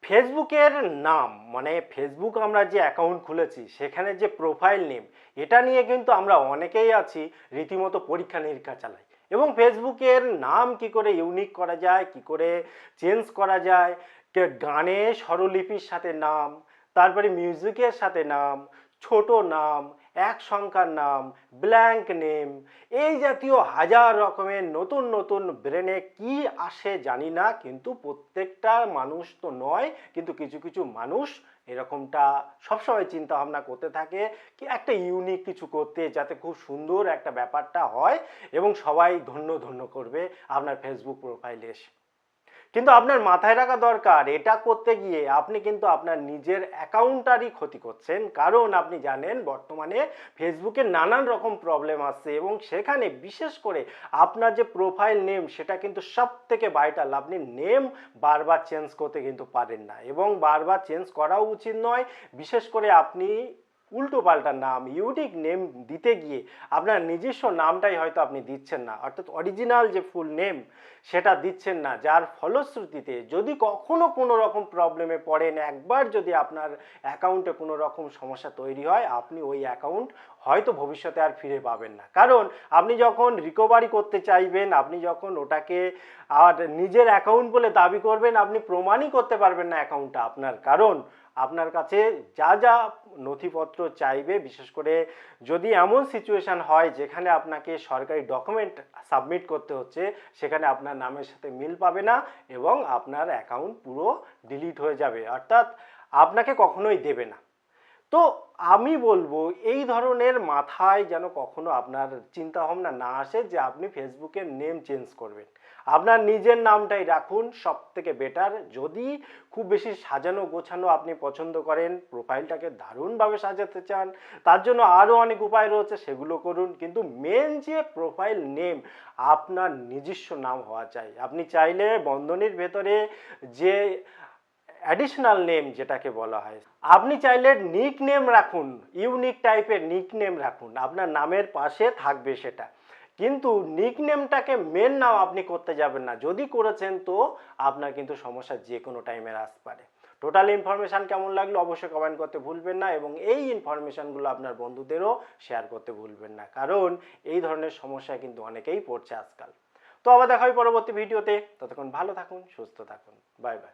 ফেসবুকের নাম মানে ফেসবুক আমরা যে অ্যাকাউন্ট খুলেছি সেখানে যে প্রোফাইল নেম এটা নিয়ে কিন্তু আমরা অনেকেই আছি রীতিমতো পরীক্ষা নিরীক্ষা চালাই এবং ফেসবুকের নাম কি করে ইউনিক করা যায়, কি করে চেঞ্জ করা যায়, গানে স্বরলিপির সাথে নাম, তারপরে মিউজিকের সাথে নাম, ছোট নাম, এক সংখ্যার নাম, ব্ল্যাঙ্ক নেম, এই জাতীয় হাজার রকমের নতুন নতুন ব্রেনে কি আসে জানি না, কিন্তু প্রত্যেকটা মানুষ তো নয়, কিন্তু কিছু কিছু মানুষ এরকমটা সবসময় চিন্তা ভাবনা করতে থাকে কি একটা ইউনিক কিছু করতে, যাতে খুব সুন্দর একটা ব্যাপারটা হয় এবং সবাই ধন্য ধন্য করবে আপনার ফেসবুক প্রোফাইলে এসে। কিন্তু আপনার মাথায় রাখা দরকার, এটা করতে গিয়ে আপনি কিন্তু আপনার নিজের অ্যাকাউন্টারই ক্ষতি করছেন। কারণ আপনি জানেন বর্তমানে ফেসবুকে নানান রকম প্রবলেম আসছে এবং সেখানে বিশেষ করে আপনার যে প্রোফাইল নেম সেটা কিন্তু সব থেকে ভাইটাল। আপনি নেম বারবার চেঞ্জ করতে কিন্তু পারেন না এবং বারবার চেঞ্জ করাও উচিত নয়। বিশেষ করে আপনি উল্টো পাল্টা নাম, ইউনিক নেম দিতে গিয়ে আপনার নিজস্ব নামটাই হয়তো আপনি দিচ্ছেন না, অর্থাৎ অরিজিনাল যে ফুল নেম সেটা দিচ্ছেন না, যার ফলশ্রুতিতে যদি কখনো কোনো রকম প্রবলেমে পড়েন, একবার যদি আপনার অ্যাকাউন্টে কোনো রকম সমস্যা তৈরি হয়, আপনি ওই অ্যাকাউন্ট হয়তো ভবিষ্যতে আর ফিরে পাবেন না। কারণ আপনি যখন রিকভারি করতে চাইবেন, আপনি যখন ওটাকে আর নিজের অ্যাকাউন্ট বলে দাবি করবেন, আপনি প্রমাণই করতে পারবেন না অ্যাকাউন্টটা আপনার। কারণ আপনার কাছে যা যা নথিপত্র চাইবে, বিশেষ করে যদি এমন সিচুয়েশান হয় যেখানে আপনাকে সরকারি ডকুমেন্ট সাবমিট করতে হচ্ছে, সেখানে আপনার নামের সাথে মিল পাবে না এবং আপনার অ্যাকাউন্ট পুরো ডিলিট হয়ে যাবে, অর্থাৎ আপনাকে কখনোই দেবে না। তো আমি বলবো এই ধরনের মাথায় যেন কখনো আপনার চিন্তা ভাবনা না আসে যে আপনি ফেসবুকের নেম চেঞ্জ করবেন। আপনার নিজের নামটাই রাখুন, সব থেকে বেটার। যদি খুব বেশি সাজানো গোছানো আপনি পছন্দ করেন, প্রোফাইলটাকে দারুণভাবে সাজাতে চান, তার জন্য আরও অনেক উপায় রয়েছে, সেগুলো করুন। কিন্তু মেন যে প্রোফাইল নেম আপনার নিজস্ব নাম হওয়া চাই। আপনি চাইলে বন্ধনীর ভেতরে যে অ্যাডিশনাল নেম যেটাকে বলা হয়, আপনি চাইলে নিক নেম রাখুন, ইউনিক টাইপের নিক নেম রাখুন, আপনার নামের পাশে থাকবে সেটা। কিন্তু নিক নেমটাকে মেন নাম আপনি করতে যাবেন না। যদি করেছেন তো আপনার কিন্তু সমস্যা যে কোনো টাইমে আসতে পারে। টোটাল ইনফরমেশান কেমন লাগলো অবশ্যই কমেন্ট করতে ভুলবেন না এবং এই ইনফরমেশানগুলো আপনার বন্ধুদেরও শেয়ার করতে ভুলবেন না, কারণ এই ধরনের সমস্যায় কিন্তু অনেকেই পড়ছে আজকাল। তো আবার দেখা হয় পরবর্তী ভিডিওতে। ততক্ষণ ভালো থাকুন, সুস্থ থাকুন, বাই বাই।